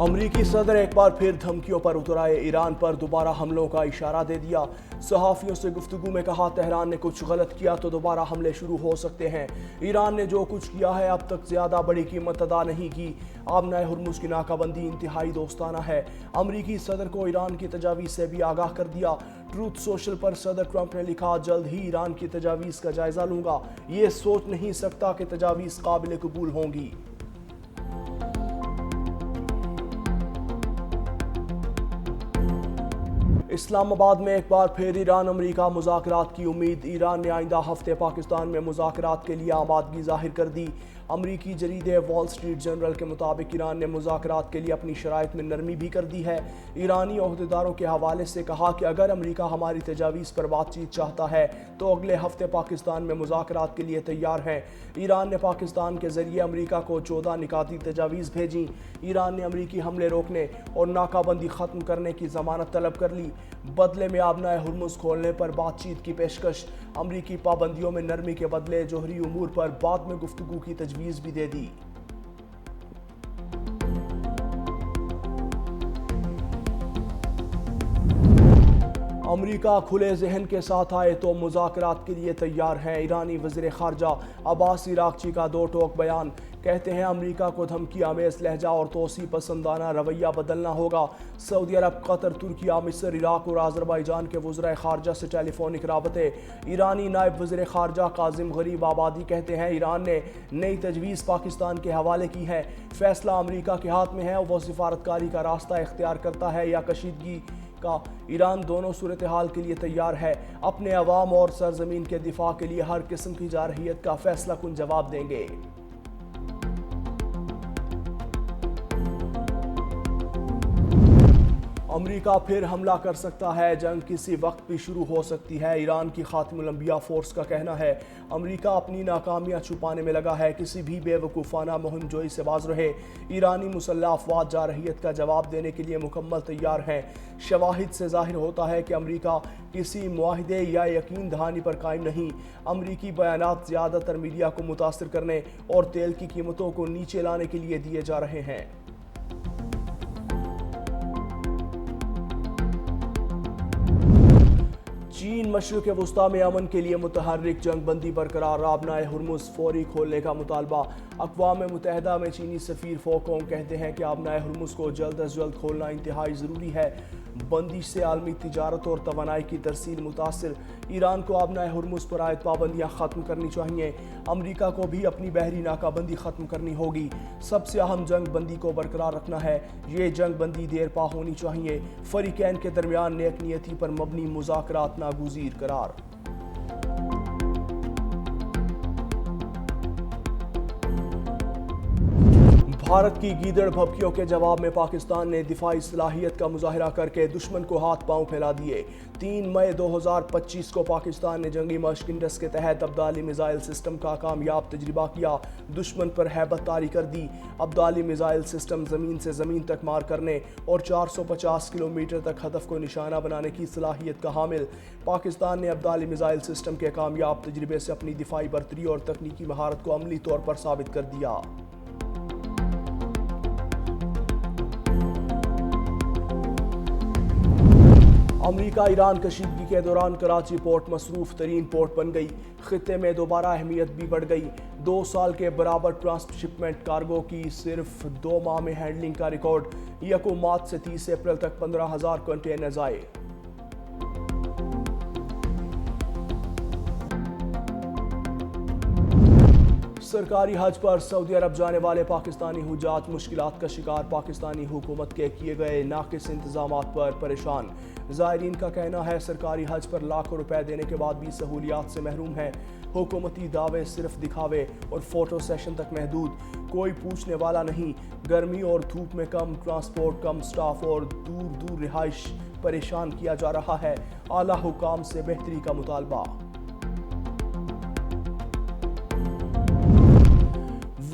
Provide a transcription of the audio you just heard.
امریکی صدر ایک بار پھر دھمکیوں پر اتر آئے، ایران پر دوبارہ حملوں کا اشارہ دے دیا۔ صحافیوں سے گفتگو میں کہا تہران نے کچھ غلط کیا تو دوبارہ حملے شروع ہو سکتے ہیں۔ ایران نے جو کچھ کیا ہے اب تک زیادہ بڑی قیمت ادا نہیں کی۔ آبنائے ہرمز کی ناکہ بندی انتہائی دوستانہ ہے۔ امریکی صدر کو ایران کی تجاویز سے بھی آگاہ کر دیا۔ ٹروتھ سوشل پر صدر ٹرمپ نے لکھا، جلد ہی ایران کی تجاویز کا جائزہ لوں گا، یہ سوچ نہیں سکتا کہ تجاویز قابل قبول ہوں گی۔ اسلام آباد میں ایک بار پھر ایران امریکہ مذاکرات کی امید۔ ایران نے آئندہ ہفتے پاکستان میں مذاکرات کے لیے آمادگی ظاہر کر دی۔ امریکی جریدے وال سٹریٹ جرنل کے مطابق ایران نے مذاکرات کے لیے اپنی شرائط میں نرمی بھی کر دی ہے۔ ایرانی عہدیداروں کے حوالے سے کہا کہ اگر امریکہ ہماری تجاویز پر بات چیت چاہتا ہے تو اگلے ہفتے پاکستان میں مذاکرات کے لیے تیار ہیں۔ ایران نے پاکستان کے ذریعے امریکہ کو 14 نکاتی تجاویز بھیجیں۔ ایران نے امریکی حملے روکنے اور ناکہ بندی ختم کرنے کی ضمانت طلب کر لی۔ بدلے میں آبنائے ہرمز کھولنے پر بات چیت کی پیشکش۔ امریکی پابندیوں میں نرمی کے بدلے جوہری امور پر بعد میں گفتگو کی تجویز بھی دے دی۔ امریکہ کھلے ذہن کے ساتھ آئے تو مذاکرات کے لیے تیار ہے۔ ایرانی وزیر خارجہ عباس عراقچی کا دو ٹوک بیان۔ کہتے ہیں امریکہ کو دھمکی آمیز لہجہ اور توسیع پسندانہ رویہ بدلنا ہوگا۔ سعودی عرب، قطر، ترکیہ، مصر، عراق اور آذربائیجان کے وزرائے خارجہ سے ٹیلی فونک رابطے۔ ایرانی نائب وزیر خارجہ کاظم غریب آبادی کہتے ہیں ایران نے نئی تجویز پاکستان کے حوالے کی ہے۔ فیصلہ امریکہ کے ہاتھ میں ہے، وہ سفارتکاری کا راستہ اختیار کرتا ہے یا کشیدگی کا۔ ایران دونوں صورتحال کے لیے تیار ہے، اپنے عوام اور سرزمین کے دفاع کے لیے ہر قسم کی جارحیت کا فیصلہ کن جواب دیں گے۔ امریکہ پھر حملہ کر سکتا ہے، جنگ کسی وقت بھی شروع ہو سکتی ہے، ایران کی خاتم الانبیاء فورس کا کہنا ہے۔ امریکہ اپنی ناکامیاں چھپانے میں لگا ہے، کسی بھی بے وقوفانہ مہم جوئی سے باز رہے۔ ایرانی مسلح افواج جارحیت کا جواب دینے کے لیے مکمل تیار ہیں۔ شواہد سے ظاہر ہوتا ہے کہ امریکہ کسی معاہدے یا یقین دہانی پر قائم نہیں۔ امریکی بیانات زیادہ تر میڈیا کو متاثر کرنے اور تیل کی قیمتوں کو نیچے لانے کے لیے دیے جا رہے ہیں۔ چین مشرق وسطیٰ میں امن کے لیے متحرک، جنگ بندی برقرار، آبنائے ہرمز فوری کھولنے کا مطالبہ۔ اقوام متحدہ میں چینی سفیر فو کونگ کہتے ہیں کہ آبنائے ہرمز کو جلد از جلد کھولنا انتہائی ضروری ہے۔ بندش سے عالمی تجارت اور توانائی کی ترسیل متاثر۔ ایران کو آبنائے ہرمز پر عائد پابندیاں ختم کرنی چاہیے۔ امریکہ کو بھی اپنی بحری ناکہ بندی ختم کرنی ہوگی۔ سب سے اہم جنگ بندی کو برقرار رکھنا ہے۔ یہ جنگ بندی دیر پا ہونی چاہیے۔ فریقین کے درمیان نیک نیتی پر مبنی مذاکرات ناگزیر قرار۔ بھارت کی گیدڑ بھبکیوں کے جواب میں پاکستان نے دفاعی صلاحیت کا مظاہرہ کر کے دشمن کو ہاتھ پاؤں پھیلا دیے۔ 3 مئی 2025 کو پاکستان نے جنگی مشق انڈس کے تحت ابدالی میزائل سسٹم کا کامیاب تجربہ کیا، دشمن پر ہیبت طاری کر دی۔ ابدالی میزائل سسٹم زمین سے زمین تک مار کرنے اور 450 کلومیٹر تک ہدف کو نشانہ بنانے کی صلاحیت کا حامل۔ پاکستان نے ابدالی میزائل سسٹم کے کامیاب تجربے سے اپنی دفاعی برتری اور تکنیکی مہارت کو عملی طور پر ثابت کر دیا۔ امریکہ ایران کشیدگی کے دوران کراچی پورٹ مصروف ترین پورٹ بن گئی، خطے میں دوبارہ اہمیت بھی بڑھ گئی۔ 2 سال کے برابر ٹرانس شپمنٹ کارگو کی صرف 2 ماہ میں ہینڈلنگ کا ریکارڈ۔ 1 مارچ سے 30 اپریل تک 15,000 کنٹینرز آئے۔ سرکاری حج پر سعودی عرب جانے والے پاکستانی حجاج مشکلات کا شکار، پاکستانی حکومت کے کیے گئے ناقص انتظامات پر پریشان۔ زائرین کا کہنا ہے سرکاری حج پر لاکھوں روپے دینے کے بعد بھی سہولیات سے محروم ہیں۔ حکومتی دعوے صرف دکھاوے اور فوٹو سیشن تک محدود، کوئی پوچھنے والا نہیں۔ گرمی اور دھوپ میں کم ٹرانسپورٹ، کم سٹاف اور دور دور رہائش پریشان کیا جا رہا ہے۔ اعلیٰ حکام سے بہتری کا مطالبہ۔